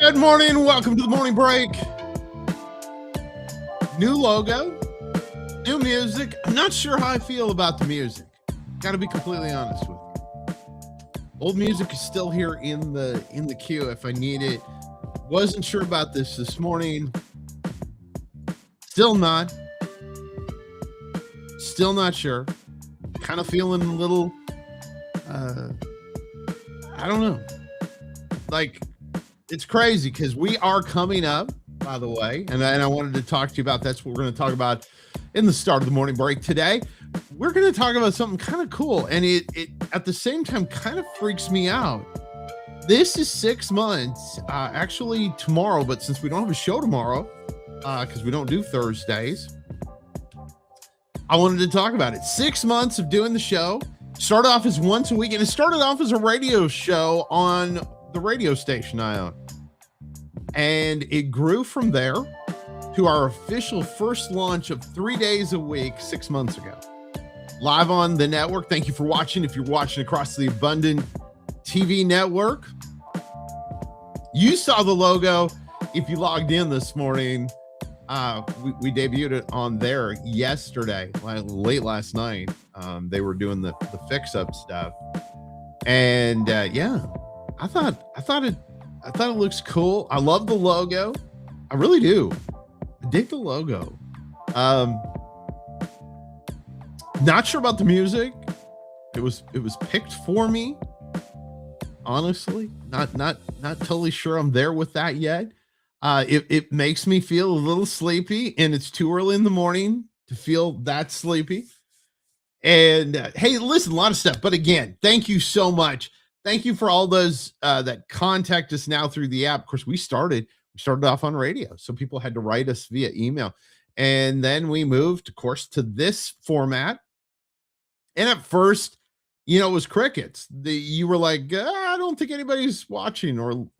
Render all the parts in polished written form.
Good morning. Welcome to the morning break. New logo, new music. I'm not sure how I feel about the music. Got to be completely honest with you. Old music is still here in the queue if I need it. Wasn't sure about this morning. Still not. Still not sure. Kind of feeling a little. I don't know. Like, it's crazy because we are coming up, by the way, and I wanted to talk to you about that's what we're going to talk about in the start of the morning break today. We're going to talk about something kind of cool, and it at the same time kind of freaks me out. This is 6 months, actually tomorrow, but since we don't have a show tomorrow, because we don't do Thursdays, I wanted to talk about it. 6 months of doing the show. Started off as once a week, and it started off as a radio show on the radio station I own. And it grew from there to our official first launch of 3 days a week 6 months ago. Live on the network. Thank you for watching. If you're watching across the Abundant TV network, you saw the logo. If you logged in this morning, we debuted it on there yesterday, late last night. They were doing the fix-up stuff. And yeah, I thought it looks cool. I love the logo. I really do. I dig the logo. Not sure about the music. It was picked for me. Honestly, not totally sure I'm there with that yet. It makes me feel a little sleepy, and it's too early in the morning to feel that sleepy. And hey, listen, a lot of stuff. But again, thank you so much. Thank you for all those that contact us now through the app. Of course, we started off on radio, so people had to write us via email, and then we moved, of course, to this format. And at first, it was crickets. You were like, I don't think anybody's watching or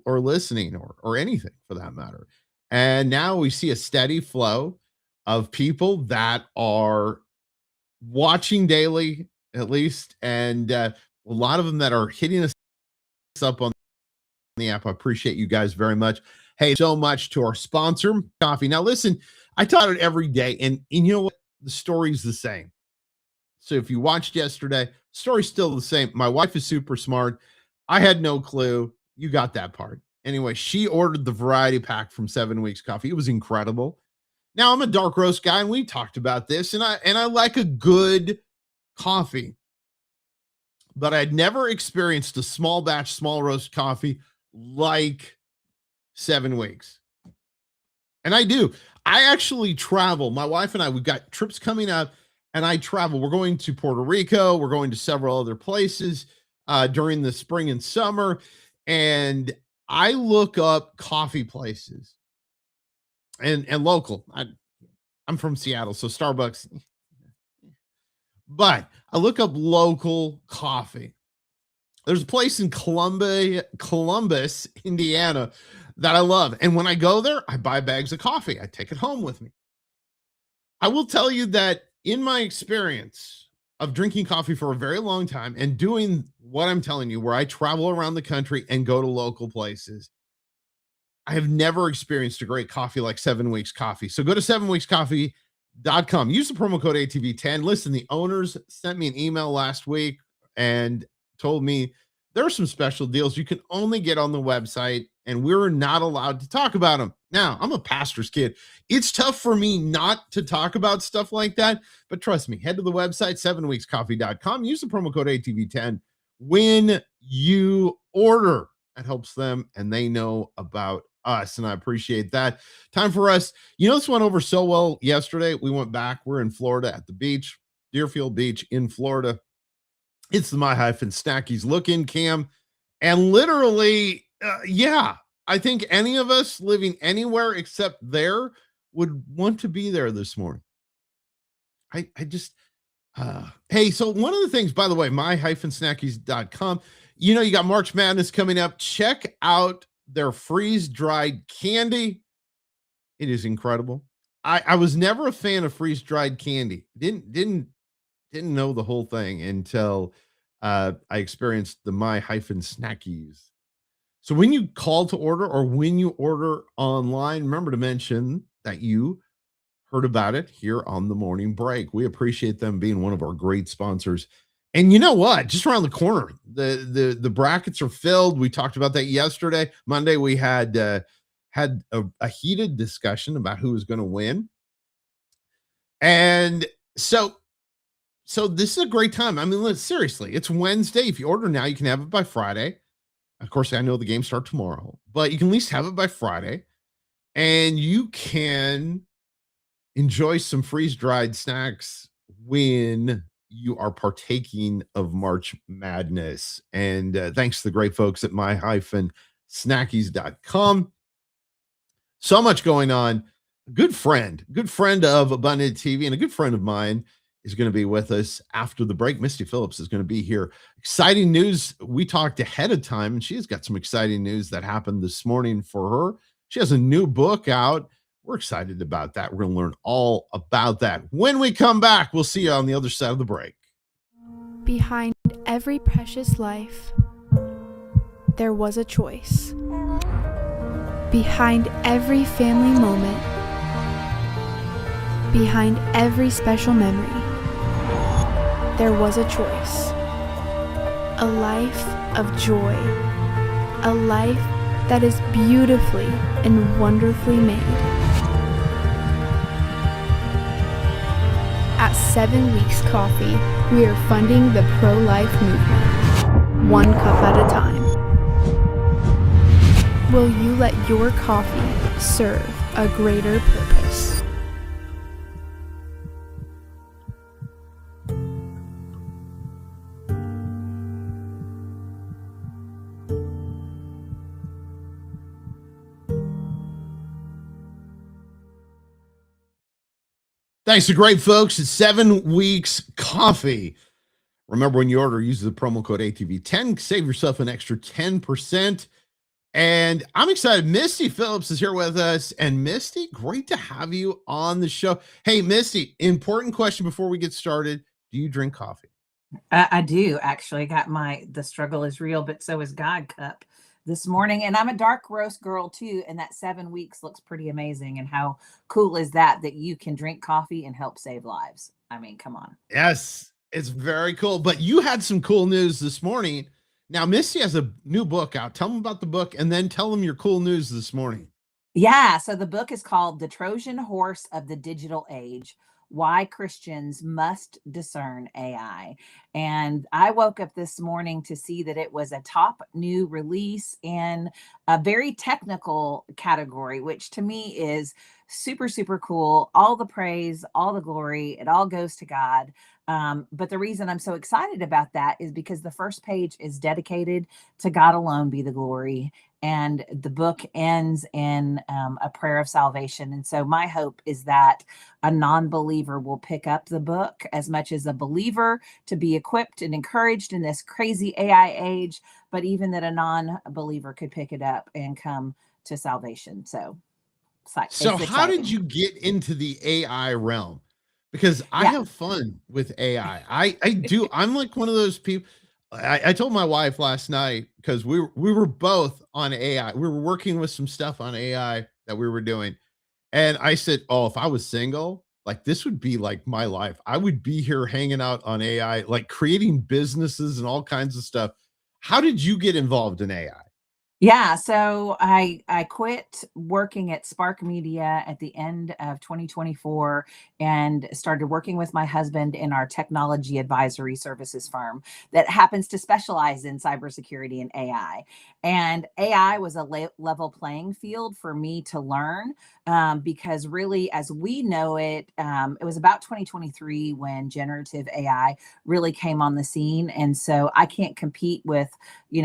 listening or anything for that matter. And now we see a steady flow of people that are watching daily, at least, and a lot of them that are hitting us up on the app. I appreciate you guys very much. Hey, so much to our sponsor, Coffee. Now, listen, I taught it every day, and you know what? The story's the same. So if you watched yesterday, story's still the same. My wife is super smart. I had no clue. You got that part. Anyway, she ordered the variety pack from 7 Weeks Coffee. It was incredible. Now, I'm a dark roast guy, and we talked about this, and I like a good coffee. But I'd never experienced a small batch, small roast coffee like 7 Weeks. And I do. I actually travel. My wife and I, we've got trips coming up, and I travel. We're going to Puerto Rico. We're going to several other places during the spring and summer. And I look up coffee places and local. I'm from Seattle, so Starbucks. But I look up local coffee. There's a place in Columbus, Indiana that I love. And when I go there, I buy bags of coffee. I take it home with me. I will tell you that in my experience of drinking coffee for a very long time and doing what I'm telling you, where I travel around the country and go to local places, I have never experienced a great coffee like 7 Weeks Coffee. So go to 7weekscoffee.com. Use the promo code ATV10. Listen, the owners sent me an email last week and told me there are some special deals you can only get on the website, and we're not allowed to talk about them. Now, I'm a pastor's kid. It's tough for me not to talk about stuff like that, but trust me, head to the website, 7weekscoffee.com. Use the promo code ATV10 when you order. That helps them, and they know about us, and I appreciate that. Time for us. This went over so well yesterday. We went back. We're in Florida at the beach, Deerfield Beach in Florida. It's the My-Snackies look-in cam, and literally, yeah, I think any of us living anywhere except there would want to be there this morning. I just, hey, so one of the things, by the way, my-snackies.com, you got March Madness coming up. Check out their freeze-dried candy. It is incredible. I was never a fan of freeze-dried candy. Didn't know the whole thing until I experienced the My-Snackies. So when you call to order or when you order online, remember to mention that you heard about it here on the morning break. We appreciate them being one of our great sponsors. And you know what? Just around the corner, the brackets are filled. We talked about that yesterday. Monday we had a heated discussion about who was going to win. And so this is a great time. I mean, seriously, it's Wednesday. If you order now, you can have it by Friday. Of course, I know the games start tomorrow, but you can at least have it by Friday, and you can enjoy some freeze-dried snacks when you are partaking of March Madness. And thanks to the great folks at my-snackies.com. So much going on. Good friend of Abundant TV and a good friend of mine is going to be with us after the break. Misty Phillips is going to be here. Exciting news. We talked ahead of time, and she's got some exciting news that happened this morning for her. She has a new book out. We're excited about that. We're going to learn all about that. When we come back, we'll see you on the other side of the break. Behind every precious life, there was a choice. Behind every family moment, behind every special memory, there was a choice. A life of joy. A life that is beautifully and wonderfully made. At 7 Weeks Coffee, we are funding the pro-life movement, one cup at a time. Will you let your coffee serve a greater purpose? Thanks to great folks at 7 Weeks Coffee. Remember, when you order, use the promo code ATV10, save yourself an extra 10%. And I'm excited. Misty Phillips is here with us. And Misty, great to have you on the show. Hey, Misty, important question before we get started. Do you drink coffee? I do actually. Got the struggle is real, but so is God cup this morning. And I'm a dark roast girl too. And that 7 weeks looks pretty amazing. And how cool is that you can drink coffee and help save lives? I mean, come on. Yes, it's very cool. But you had some cool news this morning. Now, Misty has a new book out. Tell them about the book and then tell them your cool news this morning. Yeah. So the book is called The Trojan Horse of the Digital Age: Why Christians Must Discern AI. And I woke up this morning to see that it was a top new release in a very technical category, which to me is super, super cool. All the praise, all the glory, it all goes to God. But the reason I'm so excited about that is because the first page is dedicated to God alone be the glory. And the book ends in a prayer of salvation. And so my hope is that a non-believer will pick up the book as much as a believer to be equipped and encouraged in this crazy AI age, but even that a non-believer could pick it up and come to salvation. So how did you get into the AI realm? Because I have fun with AI. I do. I'm like one of those people. I told my wife last night, because we were both on AI. We were working with some stuff on AI that we were doing. And I said, oh, if I was single, like this would be like my life. I would be here hanging out on AI, like creating businesses and all kinds of stuff. How did you get involved in AI? Yeah, so I quit working at Spark Media at the end of 2024 and started working with my husband in our technology advisory services firm that happens to specialize in cybersecurity and AI. And AI was a level playing field for me to learn, because really, as we know it, it was about 2023 when generative AI really came on the scene. And so I can't compete with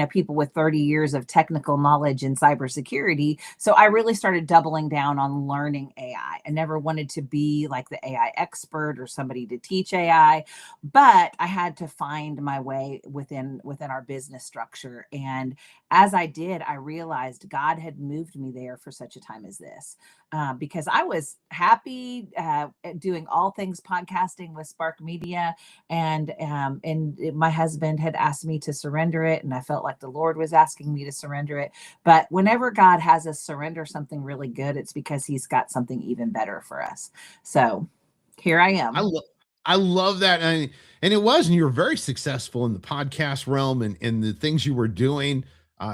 people with 30 years of technical knowledge in cybersecurity. So I really started doubling down on learning AI. I never wanted to be like the AI expert or somebody to teach AI, but I had to find my way within our business structure. And as I did, I realized God had moved me there for such a time as this. because I was happy doing all things podcasting with Spark Media, my husband had asked me to surrender it, and I felt like the Lord was asking me to surrender it. But whenever God has us surrender something really good, it's because He's got something even better for us. So here I I am. love I love that. And it was, and you were very successful in the podcast realm and the things you were doing,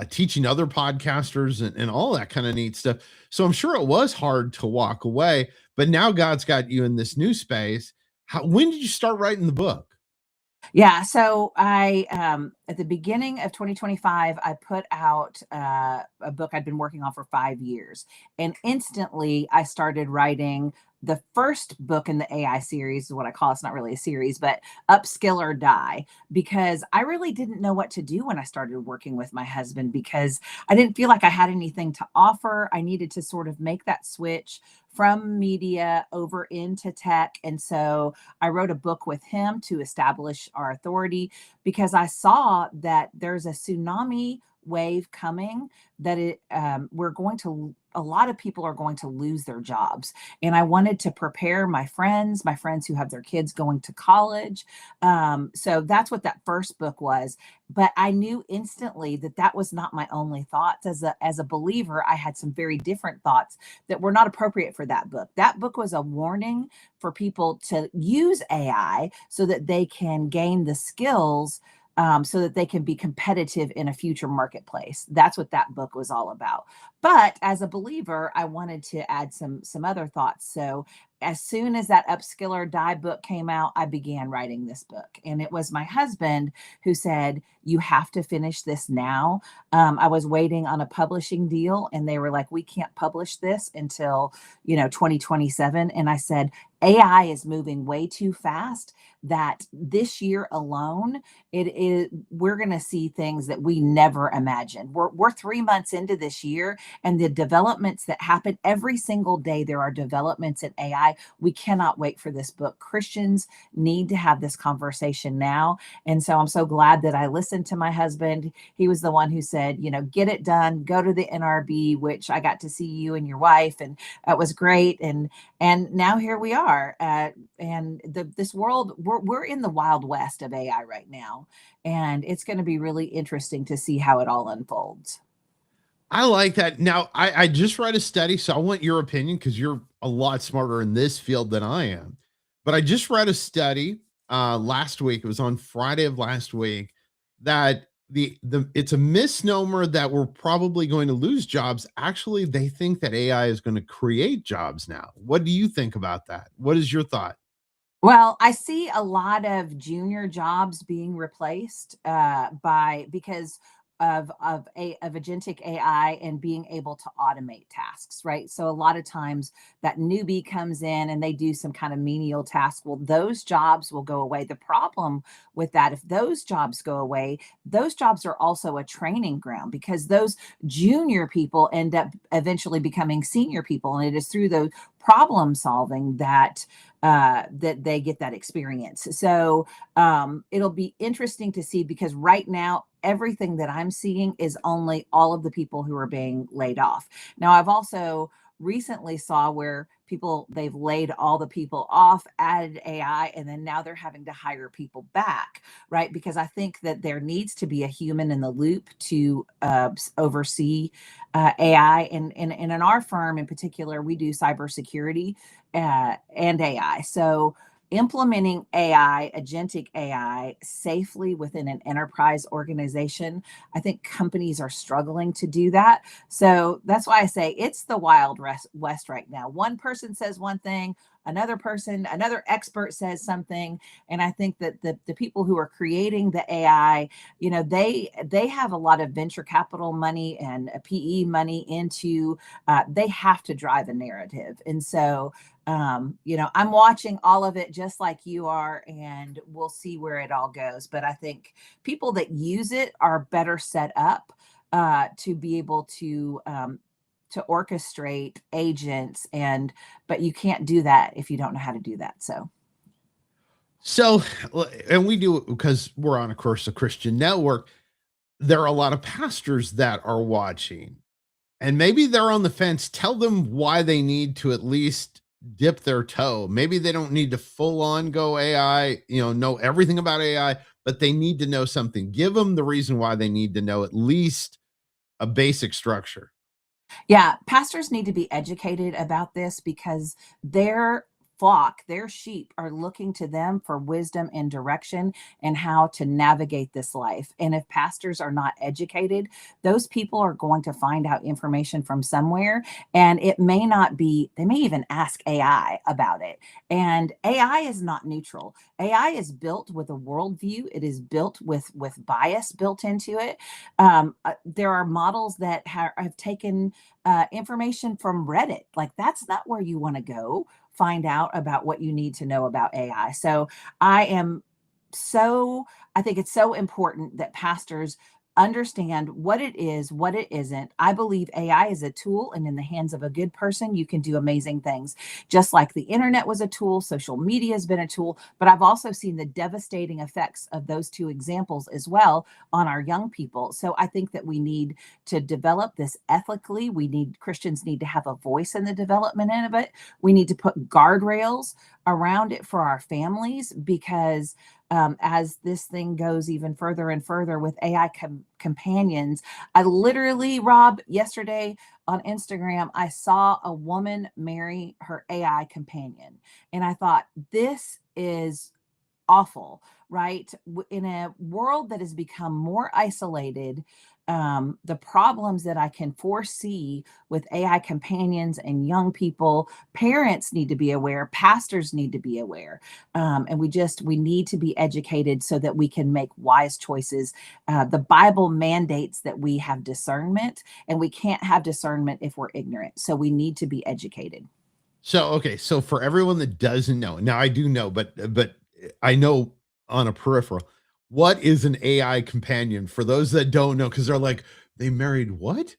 teaching other podcasters and all that kind of neat stuff. So I'm sure it was hard to walk away, but now God's got you in this new space. When did you start writing the book? Yeah, so I at the beginning of 2025, I put out a book I'd been working on for 5 years, and instantly I started writing the first book in the AI series, is what I call it. It's not really a series, but Upskill or Die, because I really didn't know what to do when I started working with my husband because I didn't feel like I had anything to offer. I needed to sort of make that switch from media over into tech, and so I wrote a book with him to establish our authority because I saw that there's a tsunami wave coming, that a lot of people are going to lose their jobs. And I wanted to prepare my friends who have their kids going to college. So that's what that first book was. But I knew instantly that that was not my only thoughts. As a believer, I had some very different thoughts that were not appropriate for that book. That book was a warning for people to use AI so that they can gain the skills, so that they can be competitive in a future marketplace. That's what that book was all about. But as a believer, I wanted to add some other thoughts. So as soon as that Upskill or Die book came out, I began writing this book. And it was my husband who said, "You have to finish this now." I was waiting on a publishing deal, and they were like, "We can't publish this until 2027." And I said, AI is moving way too fast, that this year alone, we're going to see things that we never imagined. We're 3 months into this year, and the developments that happen every single day, there are developments in AI. We cannot wait for this book. Christians need to have this conversation now. And so I'm so glad that I listened to my husband. He was the one who said, get it done, go to the NRB, which I got to see you and your wife, and it was great. And now here we are. And this world, we're in the wild west of AI right now, and it's going to be really interesting to see how it all unfolds. I like that. Now, I just read a study, so I want your opinion because you're a lot smarter in this field than I am. But I just read a study last week. It was on Friday of last week that it's a misnomer that we're probably going to lose jobs. Actually, they think that AI is going to create jobs now. What do you think about that? What is your thought? Well, I see a lot of junior jobs being replaced because of agentic AI and being able to automate tasks, right? So a lot of times that newbie comes in and they do some kind of menial task. Well, those jobs will go away. The problem with that, if those jobs go away, those jobs are also a training ground because those junior people end up eventually becoming senior people, and it is through those problem solving that they get that experience. So it'll be interesting to see, because right now everything that I'm seeing is only all of the people who are being laid off. Now, I've also recently saw where they've laid all the people off, added AI, and then now they're having to hire people back, right? Because I think that there needs to be a human in the loop to oversee AI. And in our firm in particular, we do cybersecurity and AI. So implementing AI, agentic AI, safely within an enterprise organization, I think companies are struggling to do that. So that's why I say it's the wild west right now. One person says one thing, another expert says something, and I think that the people who are creating the AI, they have a lot of venture capital money and PE money into. They have to drive a narrative, and so I'm watching all of it just like you are, and we'll see where it all goes. But I think people that use it are better set up to be able to orchestrate agents, but you can't do that if you don't know how to do that. So, and we do it because we're on, of course, a Christian network. There are a lot of pastors that are watching. And maybe they're on the fence. Tell them why they need to at least dip their toe. Maybe they don't need to full on go AI, know everything about AI, but they need to know something. Give them the reason why they need to know at least a basic structure. Yeah, pastors need to be educated about this because their flock, their sheep are looking to them for wisdom and direction and how to navigate this life. And if pastors are not educated, those people are going to find out information from somewhere, and it may not be, they may even ask AI about it. And AI is not neutral. AI is built with a worldview. It is built with bias built into it. There are models that have taken information from Reddit. Like, that's not where you want to go find out about what you need to know about AI. So I am so, I think it's so important that pastors understand what it is, what it isn't. I believe AI is a tool, and in the hands of a good person, you can do amazing things. Just like the internet was a tool, social media has been a tool, but I've also seen the devastating effects of those two examples as well on our young people. So I think that we need to develop this ethically. Christians need to have a voice in the development of it. We need to put guardrails around it for our families, because as this thing goes even further and further with AI companions, I literally, Rob, yesterday on Instagram, I saw a woman marry her AI companion. And I thought, this is awful, right? In a world that has become more isolated, the problems that I can foresee with AI companions and young people, parents need to be aware, pastors need to be aware, and we need to be educated so that we can make wise choices. The Bible mandates that we have discernment, and we can't have discernment if we're ignorant. So we need to be educated. So, okay. So for everyone that doesn't know, now I do know, but I know on a peripheral, what is an AI companion for those that don't know? Cause they're like, they married what?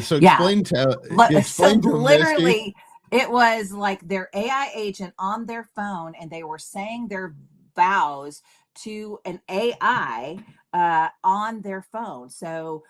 So Yeah. So explain to them, Misty. literally, it was like their AI agent on their phone, and they were saying their vows to an AI on their phone. So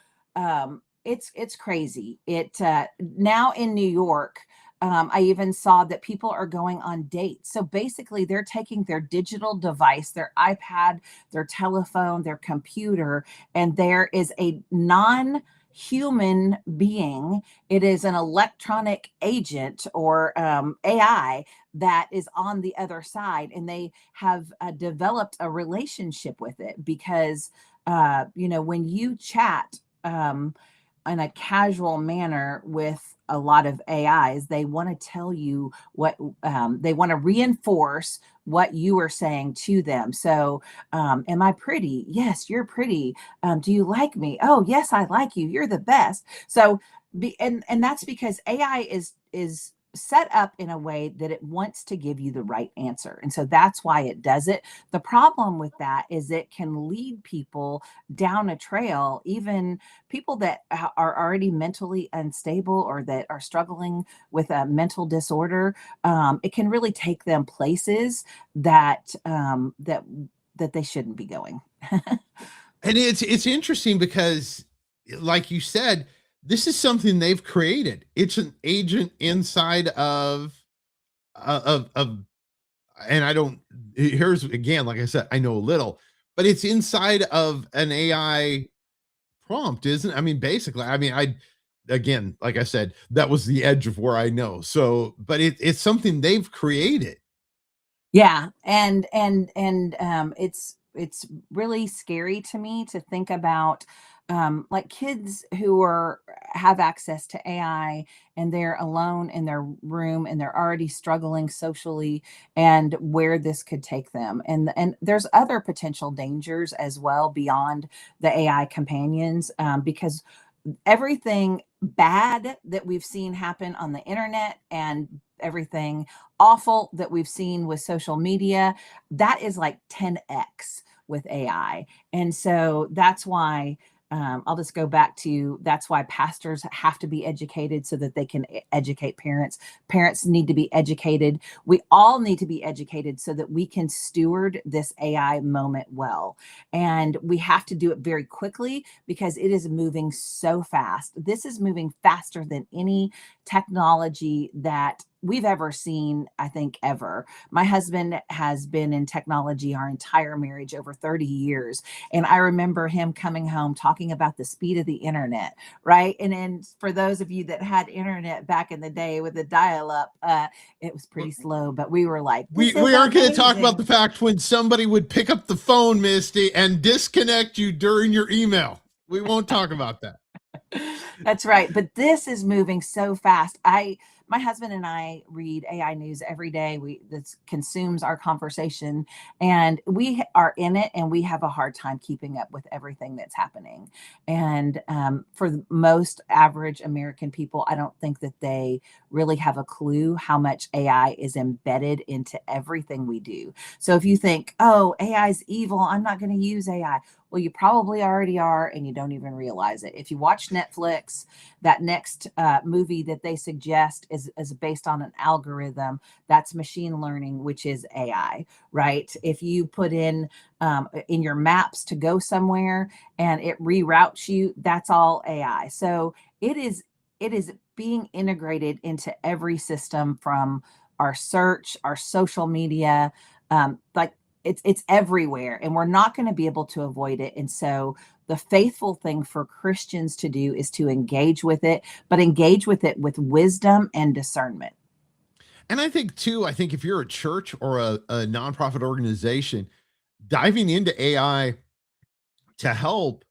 it's crazy. It now in New York. I even saw that people are going on dates. So basically, they're taking their digital device, their iPad, their telephone, their computer, and there is a non-human being. It is an electronic agent or AI that is on the other side, and they have developed a relationship with it because when you chat in a casual manner with a lot of AIs, they want to tell you what they want to reinforce what you are saying to them. So, am I pretty? Yes, you're pretty. Do you like me? Oh, yes, I like you. You're the best. So, and that's because AI is set up in a way that it wants to give you the right answer. And so that's why it does it. The problem with that is it can lead people down a trail, even people that are already mentally unstable or that are struggling with a mental disorder. It can really take them places that they shouldn't be going. And it's interesting because, like you said, this is something they've created. It's an agent inside of and I don't, here's again, like I said, I know a little, but it's inside of an AI prompt, isn't it? I mean, basically, I mean, again, like I said, that was the edge of where I know. So, but it's something they've created. Yeah, and it's really scary to me to think about like kids who are have access to AI, and they're alone in their room, and they're already struggling socially, and where this could take them. And there's other potential dangers as well beyond the AI companions, because everything bad that we've seen happen on the internet and everything awful that we've seen with social media, that is like 10x with AI. And so that's why I'll just go back to, that's why pastors have to be educated so that they can educate parents. Parents need to be educated. We all need to be educated so that we can steward this AI moment well. And we have to do it very quickly because it is moving so fast. This is moving faster than any technology that we've ever seen, I think, ever. My husband has been in technology our entire marriage, over 30 years. And I remember him coming home talking about the speed of the internet, right? And then for those of you that had internet back in the day with the dial-up, it was pretty slow, but we were like, this We is aren't going to talk about amazing. the fact when somebody would pick up the phone, Misty, and disconnect you during your email. We won't talk about that. That's right. But this is moving so fast. My husband and I read AI news every day. This consumes our conversation, and we are in it, and we have a hard time keeping up with everything that's happening. And for the most average American people, I don't think that they really have a clue how much AI is embedded into everything we do. So if you think, oh, AI is evil, I'm not going to use AI. Well, you probably already are, and you don't even realize it. If you watch Netflix, that next movie that they suggest is based on an algorithm. That's machine learning, which is AI, right? If you put in your maps to go somewhere and it reroutes you, that's all AI. So it is being integrated into every system, from our search, our social media, like it's everywhere, and we're not going to be able to avoid it. And so the faithful thing for Christians to do is to engage with it, but engage with it with wisdom and discernment. And I think, too, if you're a church or a nonprofit organization, diving into AI to help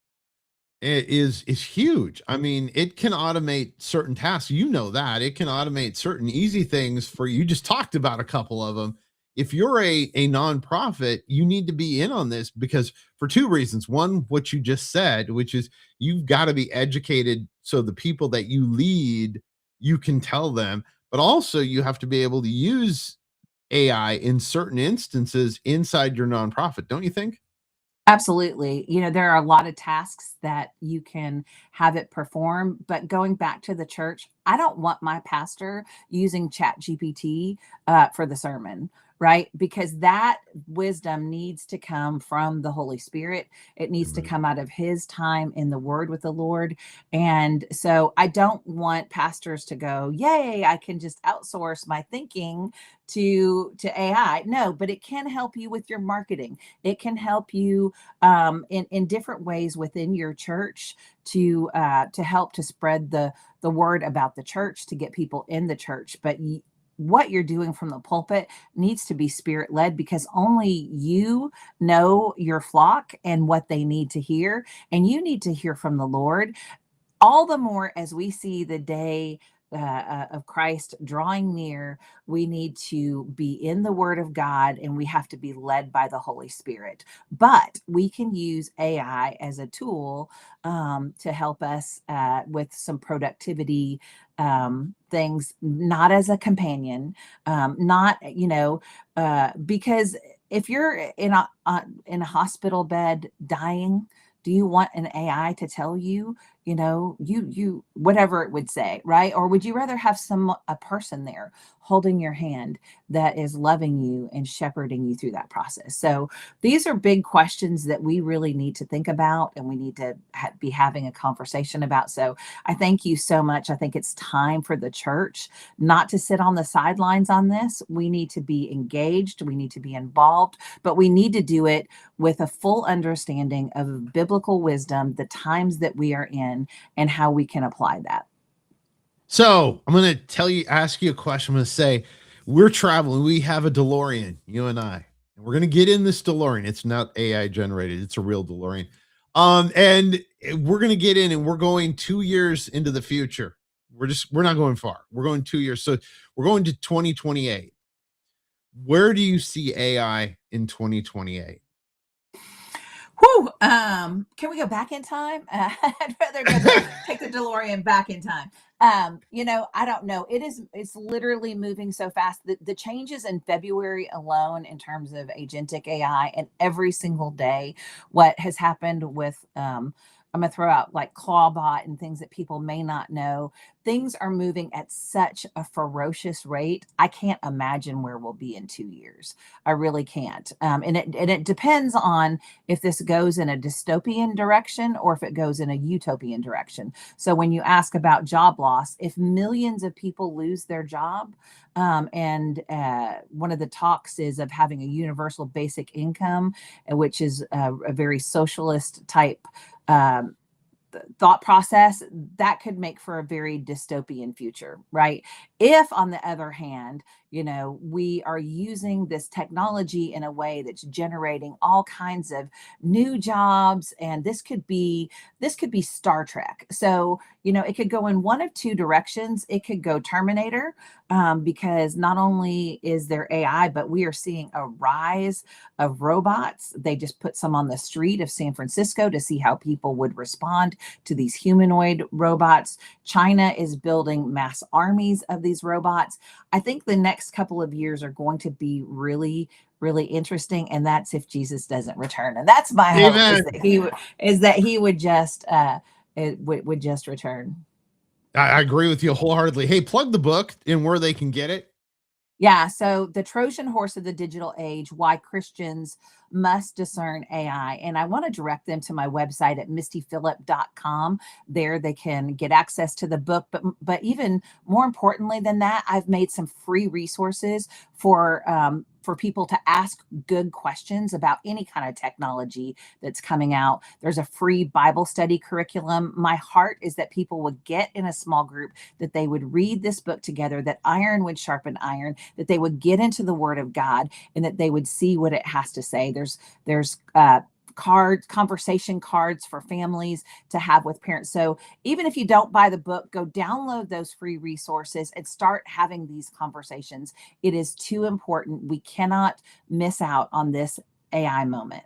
is huge. I mean, it can automate certain tasks. You know that. It can automate certain easy things for you. Just talked about a couple of them. If you're a nonprofit, you need to be in on this because for two reasons. One, what you just said, which is you've got to be educated so the people that you lead, you can tell them, but also you have to be able to use AI in certain instances inside your nonprofit, don't you think? Absolutely. There are a lot of tasks that you can have it perform, but going back to the church, I don't want my pastor using Chat GPT for the sermon, right? Because that wisdom needs to come from the Holy Spirit. It needs to Right. come out of his time in the Word with the Lord. And so I don't want pastors to go, yay, I can just outsource my thinking to AI. No, but it can help you with your marketing. It can help you in different ways within your church to help to spread the word about the church, to get people in the church. But what you're doing from the pulpit needs to be spirit led, because only you know your flock and what they need to hear, and you need to hear from the Lord. All the more as we see the day of Christ drawing near, we need to be in the Word of God, and we have to be led by the Holy Spirit. But we can use AI as a tool to help us with some productivity things, not as a companion, not, because if you're in a hospital bed dying, do you want an AI to tell you, you whatever it would say, right? Or would you rather have a person there holding your hand that is loving you and shepherding you through that process? So these are big questions that we really need to think about, and we need to be having a conversation about. So I thank you so much. I think it's time for the church not to sit on the sidelines on this. We need to be engaged. We need to be involved, but we need to do it with a full understanding of biblical wisdom, the times that we are in, and how we can apply that. So I'm going to ask you a question. I'm going to say, we're traveling. We have a DeLorean, you and I. And we're going to get in this DeLorean. It's not AI generated. It's a real DeLorean. And we're going to get in, and we're going 2 years into the future. We're not going far. We're going 2 years. So we're going to 2028. Where do you see AI in 2028? Whew, can we go back in time? I'd rather take the DeLorean back in time. I don't know. It's literally moving so fast. The changes in February alone in terms of agentic AI, and every single day, what has happened with I'm going to throw out like Clawbot and things that people may not know. Things are moving at such a ferocious rate. I can't imagine where we'll be in 2 years. I really can't. And it depends on if this goes in a dystopian direction or if it goes in a utopian direction. So when you ask about job loss, if millions of people lose their job, and one of the talks is of having a universal basic income, which is a very socialist type thought process, that could make for a very dystopian future, right? If, on the other hand, we are using this technology in a way that's generating all kinds of new jobs, and this could be Star Trek. So, it could go in one of two directions. It could go Terminator, because not only is there AI, but we are seeing a rise of robots. They just put some on the street of San Francisco to see how people would respond to these humanoid robots. China is building mass armies of these robots. I think the next couple of years are going to be really, really interesting, and that's if Jesus doesn't return. And that's my hope, is that he would just would just return. I agree with you wholeheartedly. Hey, plug the book and where they can get it. Yeah, so The Trojan Horse of the Digital Age, Why Christians Must Discern AI. And I want to direct them to my website at mistyphillip.com. There they can get access to the book. But even more importantly than that, I've made some free resources for people to ask good questions about any kind of technology that's coming out. There's a free Bible study curriculum. My heart is that people would get in a small group, that they would read this book together, that iron would sharpen iron, that they would get into the Word of God, and that they would see what it has to say. There's conversation cards for families to have with parents. So even if you don't buy the book, go download those free resources and start having these conversations. It is too important. We cannot miss out on this AI moment.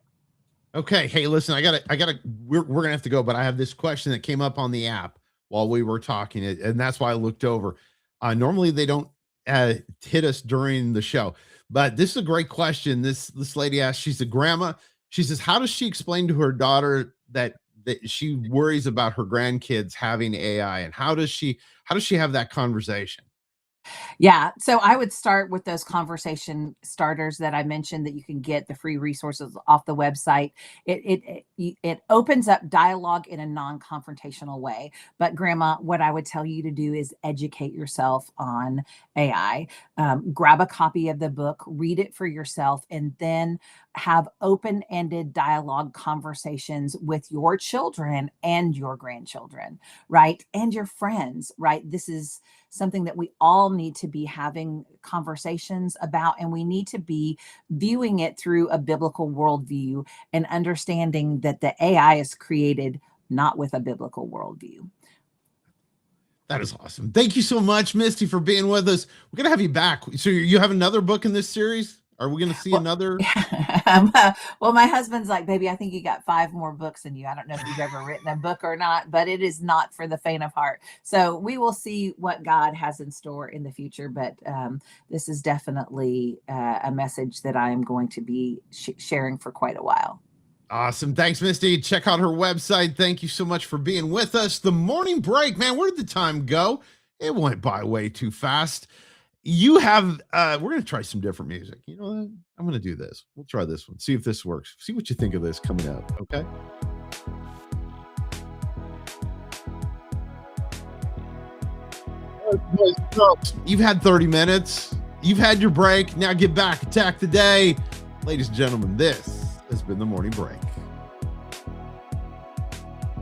Okay. Hey, listen, we're going to have to go, but I have this question that came up on the app while we were talking, and that's why I looked over. Normally they don't hit us during the show, but this is a great question. This lady asked, she's a grandma. She says, how does she explain to her daughter that she worries about her grandkids having AI, and how does she have that conversation? Yeah. So I would start with those conversation starters that I mentioned that you can get the free resources off the website. It opens up dialogue in a non-confrontational way. But Grandma, what I would tell you to do is educate yourself on AI. Grab a copy of the book, read it for yourself, and then have open-ended dialogue conversations with your children and your grandchildren, right? And your friends, right? This is something that we all need to be having conversations about, and we need to be viewing it through a biblical worldview and understanding that the AI is created not with a biblical worldview. That is awesome. Thank you so much, Misty, for being with us. We're going to have you back. So you have another book in this series? Are we going to see another? Well, my husband's like, baby, I think you got 5 more books in you. I don't know if you've ever written a book or not, but it is not for the faint of heart. So we will see what God has in store in the future. But this is definitely a message that I am going to be sharing for quite a while. Awesome. Thanks, Misty. Check out her website. Thank you so much for being with us. The morning break, man, where did the time go? It went by way too fast. You have, we're going to try some different music. You know what? I'm going to do this. We'll try this one. See if this works. See what you think of this coming up. Okay. You've had 30 minutes. You've had your break. Now get back. Attack the day. Ladies and gentlemen, this has been the morning break.